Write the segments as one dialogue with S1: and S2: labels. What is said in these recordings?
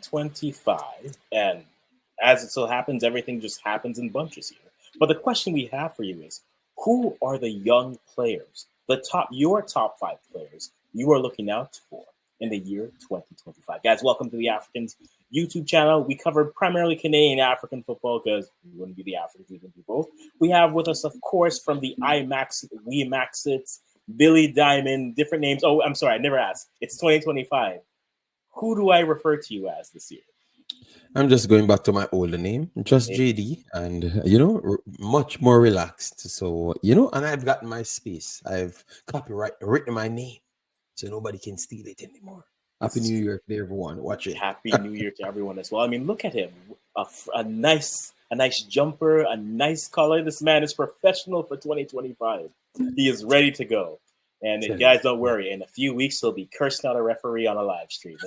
S1: 25, and as it so happens, everything just happens in bunches here. But the question we have for you is, who are the young players, your top five players you are looking out for in the year 2025? Guys, welcome to the Africans YouTube channel. We cover primarily Canadian African football because we wouldn't be the Africans, we wouldn't be both. We have with us, of course, from the IMAX, We Max It, Billy Diamond, different names. Oh, I'm sorry, I never asked. It's 2025. Who do I refer to you as this year?
S2: I'm just going back to my older name, just
S1: It,
S2: JD, and much more relaxed. So and I've got my space. I've copyright written my name, so nobody can steal it anymore.
S1: this
S2: Happy
S1: is
S2: New Year to everyone watching.
S1: Happy New Year to everyone as well. I mean, look at him. A nice jumper, a nice color. This man is professional for 2025. He is ready to go. And
S2: Tell you.
S1: guys, don't worry. In a few weeks, he'll be cursing out a referee on a live stream.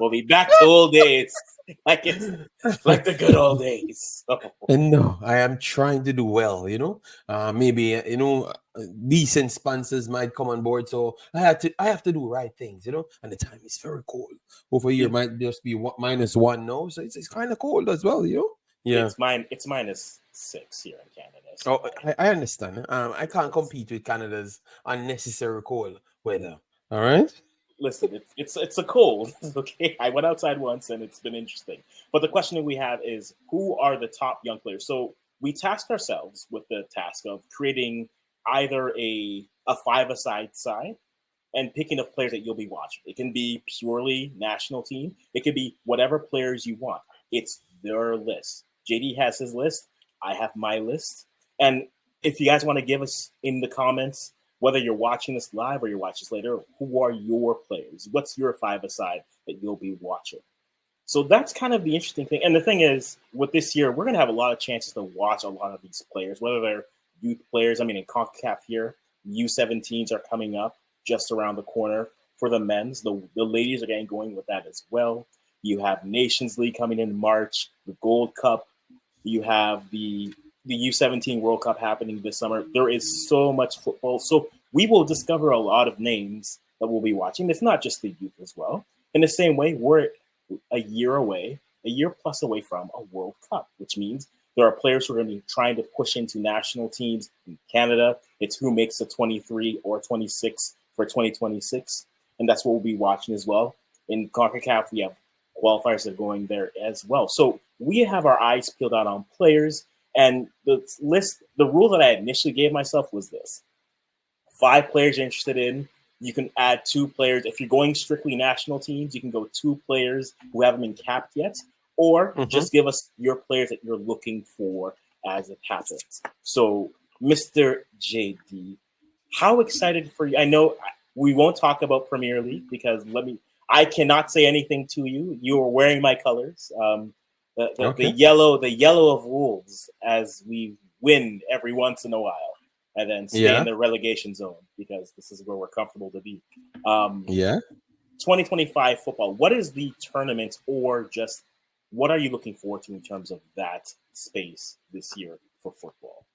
S1: We'll be back to old days, like the good old days.
S2: And no, I am trying to do well. Maybe decent sponsors might come on board, so I have to do right things. And the time is very cold. Over here might just be -1 now, so it's kind of cold as well. Yeah.
S1: It's -6 here in Canada. So
S2: Oh, I understand. I can't compete with Canada's unnecessary cold weather. All right.
S1: listen, it's a cold. Okay, I went outside once and it's been interesting. But the question that we have is, who are the top young players? So we tasked ourselves with the task of creating either a five-a-side side and picking up players that you'll be watching. It can be purely national team. It could be whatever players you want. It's their list. JD has his list. I have my list. And if you guys want to give us in the comments, whether you're watching this live or you're watching this later, who are your players? What's your five-a-side that you'll be watching? So that's kind of the interesting thing. And the thing is, with this year, we're going to have a lot of chances to watch a lot of these players, whether they're youth players. I mean, in CONCACAF here, U17s are coming up just around the corner for the men's. The ladies are getting going with that as well. You have Nations League coming in March, the Gold Cup. You have the U17 World Cup happening this summer. There is so much football. So we will discover a lot of names that we'll be watching. It's not just the youth as well. In the same way, we're a year plus away from a World Cup, which means there are players who are going to be trying to push into national teams in Canada. It's who makes the 23 or 26 for 2026. And that's what we'll be watching as well. In CONCACAF, we have qualifiers that are going there as well. So we have our eyes peeled out on players. And the rule that I initially gave myself was this: 5 players you're interested in. You can add 2 players. If you're going strictly national teams, you can go 2 players who haven't been capped yet, or just give us your players that you're looking for as it happens. So, Mr. JD, how excited for you? I know we won't talk about Premier League because I cannot say anything to you. You are wearing my colors. The yellow of wolves, as we win every once in a while and then stay in the relegation zone because this is where we're comfortable to be. 2025 football, what is the tournament, or just what are you looking forward to in terms of that space this year for football?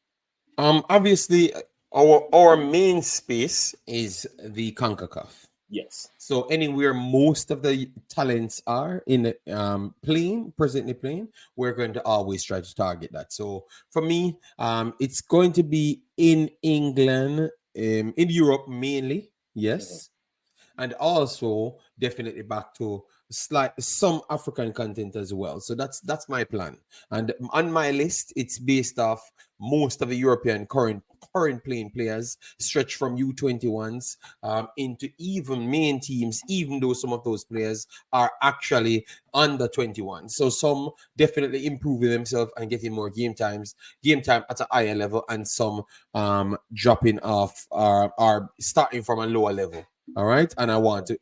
S2: Obviously, our main space is the CONCACAF.
S1: Yes.
S2: So anywhere most of the talents are in the presently playing, we're going to always try to target that. So for me, it's going to be in England, in Europe mainly, yes, and also definitely back to some African content as well. So that's my plan. And on my list, it's based off most of the European current playing players, stretch from U21s into even main teams, even though some of those players are actually under 21. So some definitely improving themselves and getting more game time at a higher level, and some dropping off are starting from a lower level. All right, and I want to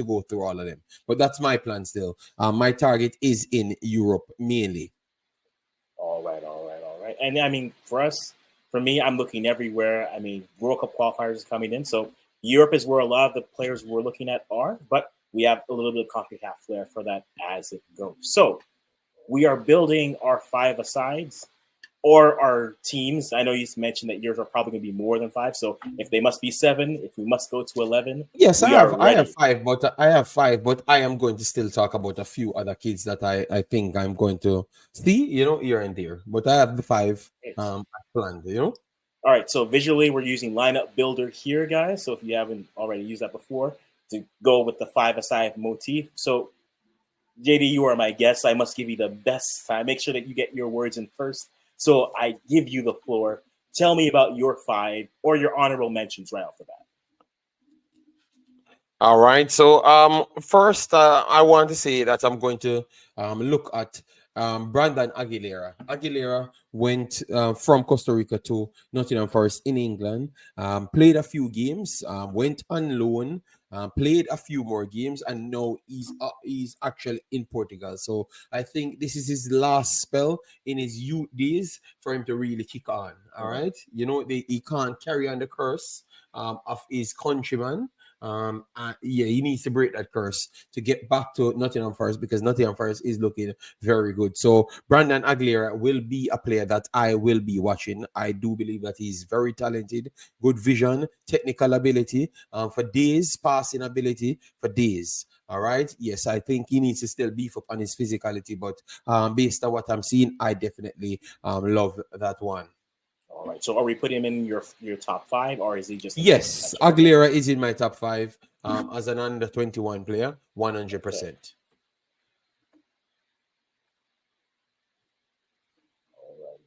S2: go through all of them, but that's my plan still. My target is in Europe mainly.
S1: All right. And I mean, for me, I'm looking everywhere. I mean, World Cup qualifiers is coming in, so Europe is where a lot of the players we're looking at are, but we have a little bit of CONCACAF flair for that as it goes. So we are building our five-a-sides. or our teams. I know you mentioned that yours are probably going to be more than 5. So if they must be 7, if we must go to 11,
S2: Yes,
S1: we are
S2: I have
S1: ready.
S2: five, but I have five, but I am going to still talk about a few other kids that I think I'm going to see, here and there. But I have the five planned,
S1: All right, so visually we're using lineup builder here, guys. So if you haven't already used that before, to go with the 5-a-side motif. So JD, you are my guest. I must give you the best time. Make sure that you get your words in first. So I give you the floor. Tell me about your 5 or your honorable mentions right off the bat.
S2: All right. So first I want to say that I'm going to look at Brandon Aguilera. Aguilera went from Costa Rica to Nottingham Forest in England, played a few games, went on loan, played a few more games, and now he's actually in Portugal. So I think this is his last spell in his youth days for him to really kick on. All right. He can't carry on the curse of his countryman. He needs to break that curse to get back to Nottingham Forest, because Nottingham Forest is looking very good. So Brandon Aguilera will be a player that I will be watching. I do believe that he's very talented, good vision, technical ability, for days, passing ability for days. All right. Yes, I think he needs to still beef up on his physicality, but based on what I'm seeing, I definitely love that one.
S1: All right. So are we putting him in your top 5, or is he just a nice
S2: Yes,
S1: extra player?
S2: Aguilera is in my top 5 as an under 21 player, 100%.
S1: Okay. All right.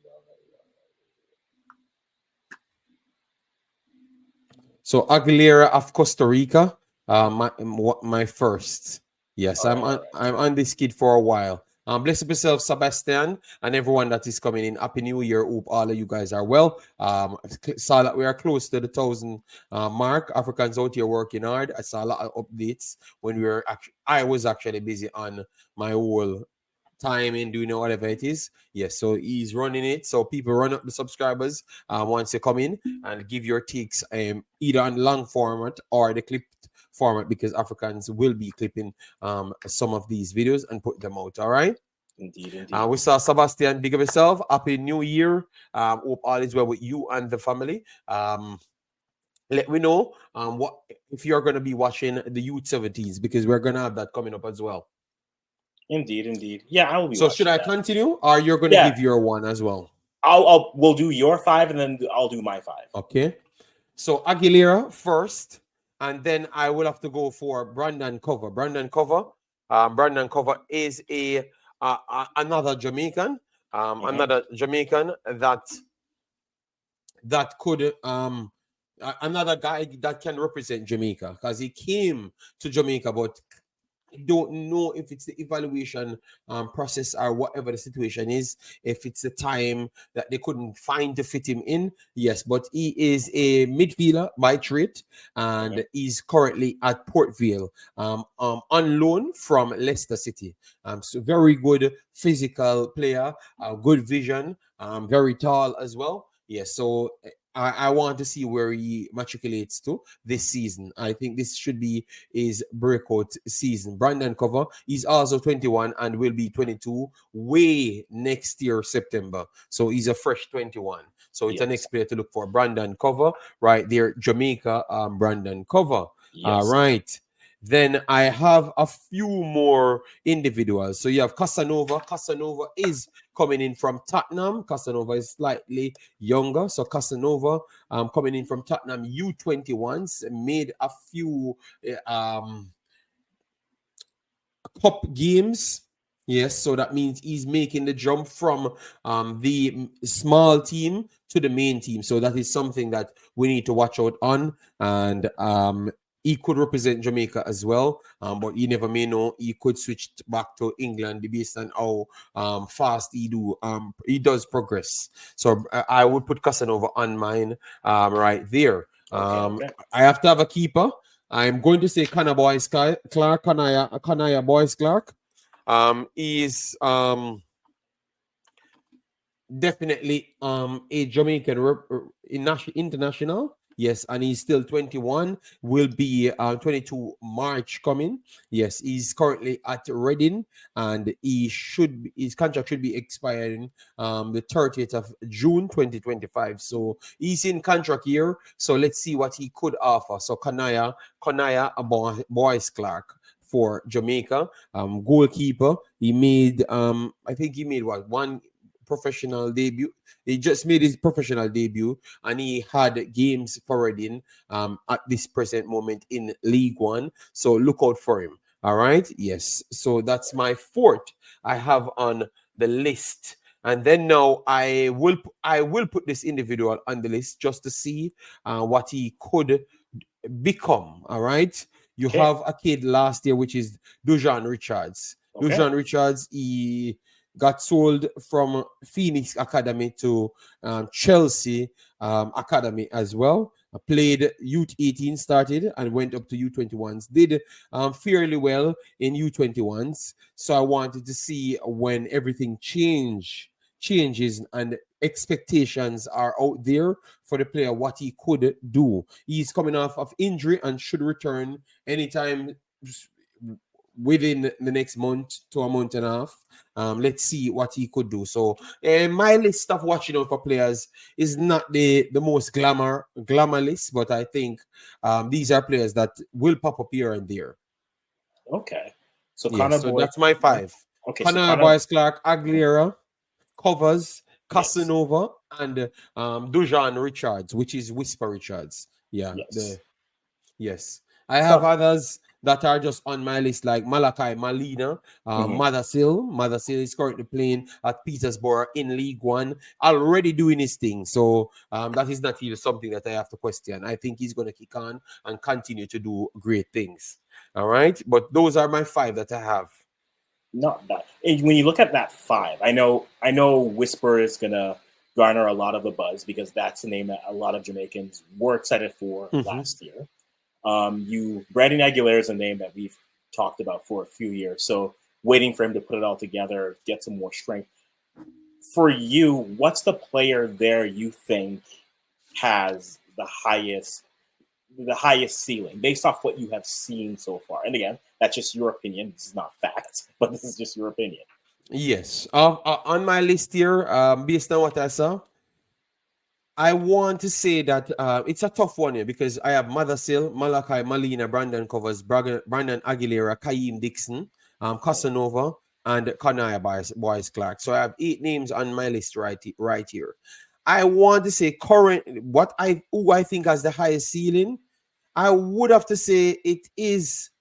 S2: So Aguilera of Costa Rica, my first. Yes,
S1: All right. All
S2: I'm on this kid for a while. Bless up yourself, Sebastian, and everyone that is coming in. Happy New Year. Hope all of you guys are well. Saw that we are close to the 1,000 mark. Africans out here working hard. I saw a lot of updates when we were I was actually busy on my whole time in doing whatever it is. Yes, so he's running it. So people run up the subscribers once you come in and give your takes either on long format or the clipped format, because Africans will be clipping some of these videos and put them out. All right.
S1: Indeed, indeed.
S2: We saw Sebastian. Big of yourself. Happy New Year. Hope all is well with you and the family. Let me know what if you're going to be watching the Youth 17s, because we're going to have that coming up as well.
S1: Indeed, indeed. Yeah, I will be
S2: So should
S1: watching
S2: I
S1: that.
S2: continue, or you're going to
S1: Yeah,
S2: give your one as well?
S1: we'll do your 5, and then I'll do my 5.
S2: Okay. So Aguilera first, and then I will have to go for Brandon Cover. Brandon Cover is another Jamaican, another Jamaican that could another guy that can represent Jamaica, because he came to Jamaica, but I don't know if it's the evaluation process or whatever the situation is, if it's the time that they couldn't find to fit him in. Yes, but he is a midfielder by trade, and he's currently at Port Vale on loan from Leicester City. So very good physical player, good vision, very tall as well. Yes, so I want to see where he matriculates to this season. I think this should be his breakout season. Brandon Cover, he's also 21 and will be 22 way next year, September. So he's a fresh 21. So it's an next player to look for. Brandon Cover, right there, Jamaica, Brandon Cover.
S1: Yes.
S2: All right. Then I have a few more individuals. So you have Casanova. Casanova is coming in from Tottenham. Casanova is slightly younger. So Casanova coming in from Tottenham U21s, made a few cup games. Yes, so that means he's making the jump from the small team to the main team. So that is something that we need to watch out on. And he could represent Jamaica as well, but you never may know. He could switch back to England based on how fast he does progress. So I would put Casanova on mine right there.
S1: Okay.
S2: I have to have a keeper. I'm going to say Kanaya Boys Clark. Kanaya Boys Clark. Is definitely a Jamaican international. Yes, and he's still 21. Will be 22 March coming. Yes, he's currently at Reading, and his contract should be expiring the 30th of June 2025. So he's in contract year. So let's see what he could offer. So Kanaya Boyce Clark for Jamaica, goalkeeper. He made I think he made what, one professional debut. He just made his professional debut, and he had games for Reading at this present moment in League One. So look out for him. All right. Yes. So that's my fourth I have on the list. And then now I will put this individual on the list just to see what he could become. All right. You
S1: Okay.
S2: have a kid last year, which is Dujan Richards.
S1: Okay.
S2: Dujan Richards, he got sold from Phoenix Academy to Chelsea Academy as well. Played youth 18, started and went up to U21s. Did fairly well in U21s. So I wanted to see when everything changes and expectations are out there for the player, what he could do. He's coming off of injury and should return anytime within the next month to a month and a half. Let's see what he could do. So my list of watching out for players is not the most glamour list, but I think these are players that will pop up here and there.
S1: Okay. So
S2: Yes,
S1: Connor
S2: so
S1: Boy.
S2: that's my five.
S1: Okay. So
S2: Connor
S1: Connor.
S2: Boyce Clark, Aguilera, Covers,
S1: Yes.
S2: Casanova, and Dujan Richards, which is Whisper Richards. Yeah,
S1: Yes.
S2: yes. I have
S1: So.
S2: others that are just on my list, like Malachi Malina,
S1: Mhm.
S2: Mothersill. Mothersill is currently playing at Petersburg in League One, already doing his thing. So that is not even something that I have to question. I think he's going to kick on and continue to do great things. All right. But those are my five that I have.
S1: Not that. When you look at that five, I know Whisper is gonna garner a lot of the buzz because that's the name that a lot of Jamaicans were excited for
S2: Mm-hmm.
S1: last year. Brandon Aguilera is a name that we've talked about for a few years. So waiting for him to put it all together, get some more strength. For you, what's the player there you think has the highest ceiling based off what you have seen so far? And again, that's just your opinion. This is not fact, but this is just your opinion.
S2: Yes. On my list here, based on what I saw, I want to say that it's a tough one here because I have Mothersill, Malachi, Malina, Brandon Covers, Brandon Aguilera, Kaim Dixon, Casanova, and Kanaya Boyce Clark. So I have 8 names on my list right here. I want to say who I think has the highest ceiling. I would have to say it is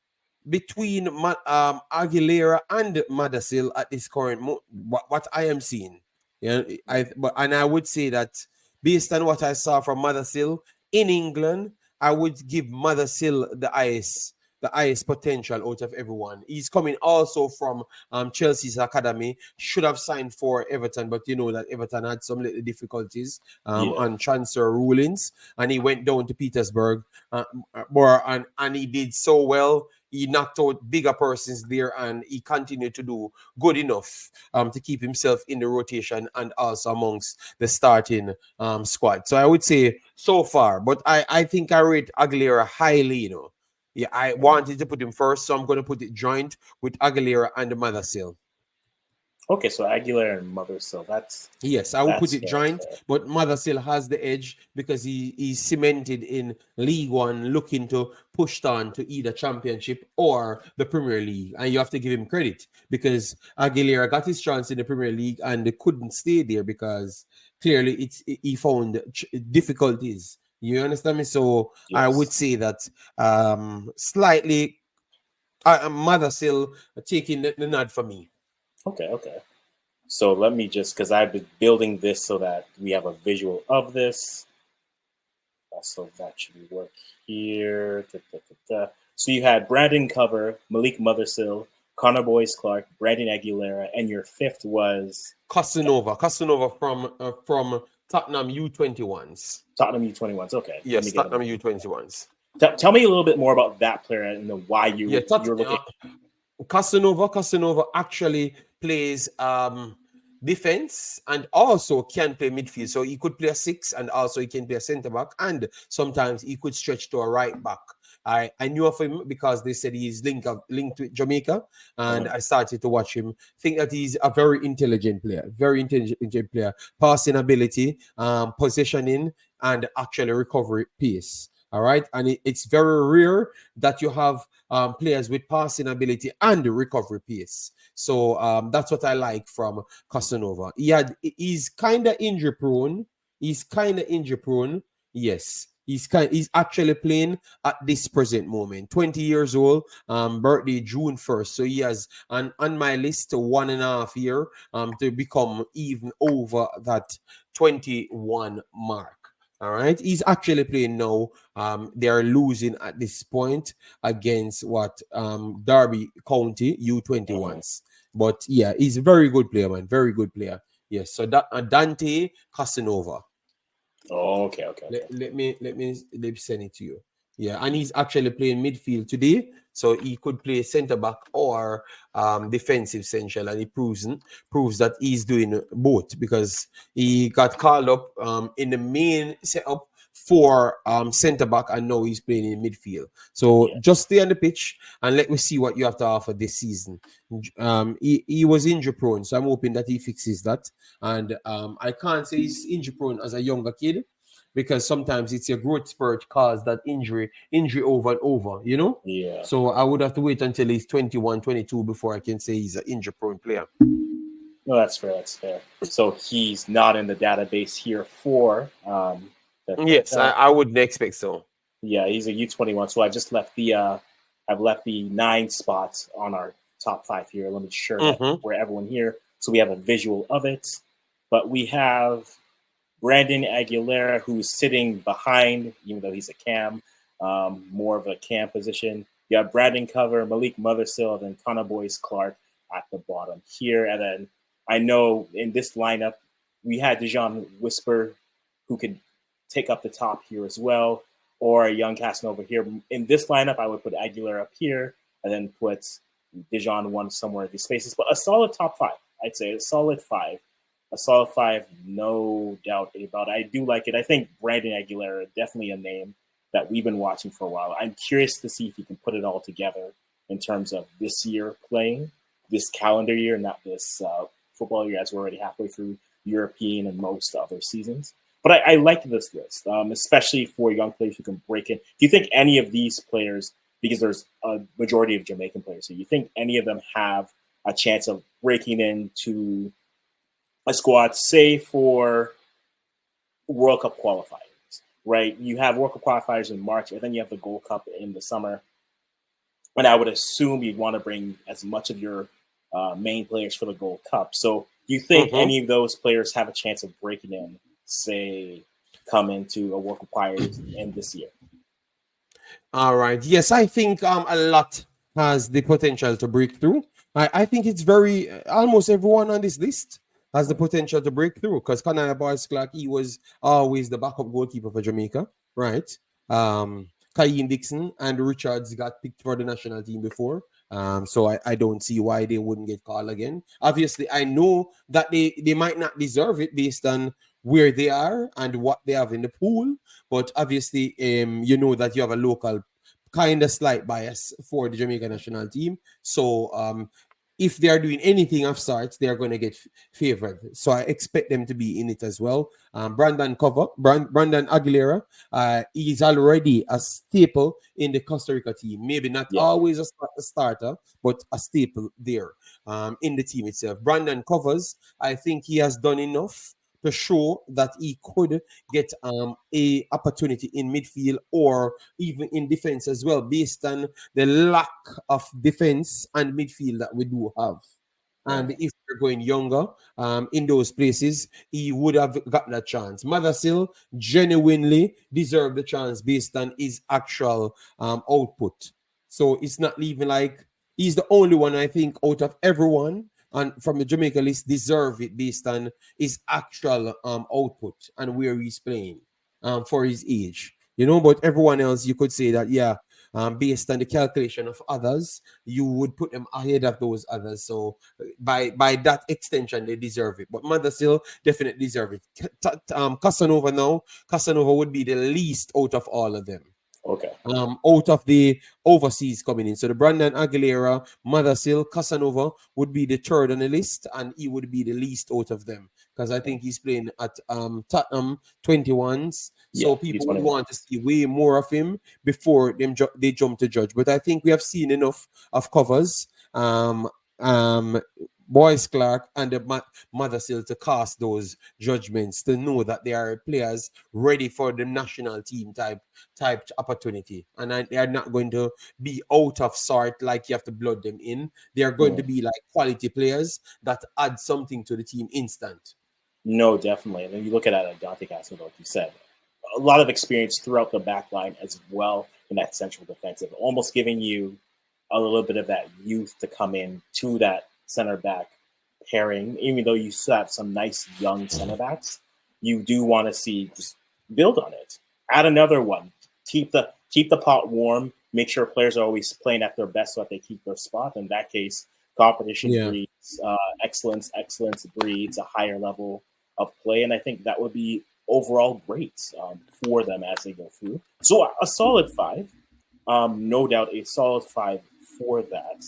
S2: between Aguilera and Madasil at this current what I am seeing. Yeah, I would say that based on what I saw from Madasil in England, I would give Madasil the highest potential out of everyone. He's coming also from Chelsea's academy. Should have signed for Everton, but you know that Everton had some little difficulties
S1: Yeah,
S2: on transfer rulings, and he went down to Petersburg. And he did so well. He knocked out bigger persons there, and he continued to do good enough to keep himself in the rotation and also amongst the starting squad. So I would say so far, but I think I rate Aguilera highly. Yeah, I wanted to put him first, so I'm going to put it joint with Aguilera and the Mothersill.
S1: okay, so Aguilera and Mother, so that's
S2: Yes, I will put
S1: that's
S2: it
S1: fair. That's
S2: joint,
S1: fair.
S2: but Mother still has the edge because he's cemented in League One, looking to push on to either Championship or the Premier League. And you have to give him credit because Aguilera got his chance in the Premier League and they couldn't stay there because clearly he found difficulties. You understand me? So I would
S1: Yes.
S2: say that slightly Mother still taking the nod for me.
S1: Okay. Okay. So let me just, because I've been building this so that we have a visual of this. Also, that should work here. Da, da, da, da. So you had Brandon Cover, Malik Mothersill, Connor Boyce Clark, Brandon Aguilera, and your fifth was
S2: Casanova from Tottenham U21s.
S1: Tottenham U21s. Okay, let me
S2: Yes,
S1: get him
S2: Tottenham
S1: up.
S2: U21s.
S1: Tell me a little bit more about that player and why
S2: Yeah,
S1: you're looking.
S2: Casanova actually plays defense, and also can play midfield. So he could play a six, and also he can play a centre back, and sometimes he could stretch to a right back. I knew of him because they said he's linked with Jamaica, and
S1: Mhm.
S2: I started to watch him. Think that he's a very intelligent player, very intelligent player, passing ability, positioning, and actually recovery pace. All right, and it's very rare that you have players with passing ability and recovery pace. So that's what I like from Casanova. He's kind of injury prone. He's kind of injury prone. Yes. He's actually playing at this present moment. 20 years old, birthday June 1st. So he has on my list 1.5 year to become even over that 21 mark. All right. He's actually playing now. They are losing at this point against what Derby County
S1: Mhm.
S2: U21s. But yeah, he's a very good player, man. Very good player. Yes. So that Dante Casanova.
S1: Oh, okay, okay,
S2: Let,
S1: okay.
S2: let me send it to you. Yeah, and he's actually playing midfield today, so he could play centre back or defensive central, and he proves that he's doing both because he got called up in the main setup for centre back, and now he's playing in midfield. So
S1: Yeah.
S2: just stay on the pitch and let me see what you have to offer this season. He was injury prone, so I'm hoping that he fixes that. And I can't say he's injury prone as a younger kid because sometimes it's your growth spurt cause that injury over and over.
S1: Yeah.
S2: So I would have to wait until he's 21, 22 before I can say he's an injury prone player.
S1: No, that's fair. That's fair. So he's not in the database here for that, that,
S2: Yes, I,
S1: that.
S2: I wouldn't expect so.
S1: Yeah, he's a U21. So I just left the I've left the 9 spots on our top 5 here. Let me share that
S2: Mm-hmm.
S1: for everyone here so we have a visual of it. But we have Brandon Aguilera, who's sitting behind, even though he's a cam, more of a cam position. You have Brandon Cover, Malik Mothersill, and then Connor Boyce Clark at the bottom here. And then I know in this lineup, we had Dijon Whisper, who could take up the top here as well, or a young Casanova here. In this lineup, I would put Aguilera up here and then put Dijon one somewhere in these spaces. But a solid top 5, I'd say a solid 5. A solid 5, no doubt about it. I do like it. I think Brandon Aguilera definitely a name that we've been watching for a while. I'm curious to see if he can put it all together in terms of this year playing, this calendar year, not this football year, as we're already halfway through European and most other seasons. But I like this list, especially for young players who can break in. Do you think any of these players, because there's a majority of Jamaican players, so you think any of them have a chance of breaking into a squad, say for World Cup qualifiers, right? You have World Cup qualifiers in March, and then you have the Gold Cup in the summer. And I would assume you'd want to bring as much of your main players for the Gold Cup. So, do you think
S2: Mm-hmm.
S1: any of those players have a chance of breaking in, say, come into a World Cup qualifiers in this year?
S2: All right. Yes, I think a lot has the potential to break through. I think it's very almost everyone on this list has the potential to break through because Kanaya Boyce Clark, he was always the backup goalkeeper for Jamaica, right? Kayin Dixon and Richards got picked for the national team before. So I don't see why they wouldn't get called again. Obviously, I know that they might not deserve it based on where they are and what they have in the pool. But obviously, you know that you have a local kind of slight bias for the Jamaican national team. So if they are doing anything of sorts, they are going to get favored. So I expect them to be in it as well. Brandon Aguilera, he's already a staple in the Costa Rica team. Maybe not
S1: Yeah,
S2: always a starter, but a staple there in the team itself. Brandon Covers, I think he has done enough to show that he could get a opportunity in midfield or even in defense as well, based on the lack of defense and midfield that we do have. And if we're going younger in those places, he would have gotten a chance. Mothersill genuinely deserved the chance based on his actual output. So it's not even like he's the only one, I think, out of everyone and from the Jamaica list deserve it based on his actual output and where he's playing for his age. But everyone else, you could say that, yeah, based on the calculation of others, you would put them ahead of those others. So by that extension, they deserve it. But Mothersill definitely deserve it. Casanova now, Casanova would be the least out of all of them.
S1: Okay.
S2: Out of the overseas coming in. So the Brandon Aguilera, Mothersill, Casanova would be the third on the list, and he would be the least out of them because I think he's playing at Tottenham 21s. So
S1: Yeah, he's
S2: people would
S1: 21.
S2: want to see way more of him before they jump to judge. But I think we have seen enough of covers. Boyce Clark and the Mothersill to cast those judgments to know that they are players ready for the national team type opportunity, and they are not going to be out of sort like you have to blood them in. They are going to be like quality players that add something to the team instant.
S1: No, definitely. And then you look at it like Dante Casanova, like you said, a lot of experience throughout the back line as well in that central defensive, almost giving you a little bit of that youth to come in to that center back pairing. Even though you still have some nice young center backs, you do want to see just build on it. Add another one. Keep the pot warm. Make sure players are always playing at their best so that they keep their spot. In that case, competition breeds excellence. Excellence breeds a higher level of play, and I think that would be overall great for them as they go through. So a solid 5. No doubt a solid 5 for that.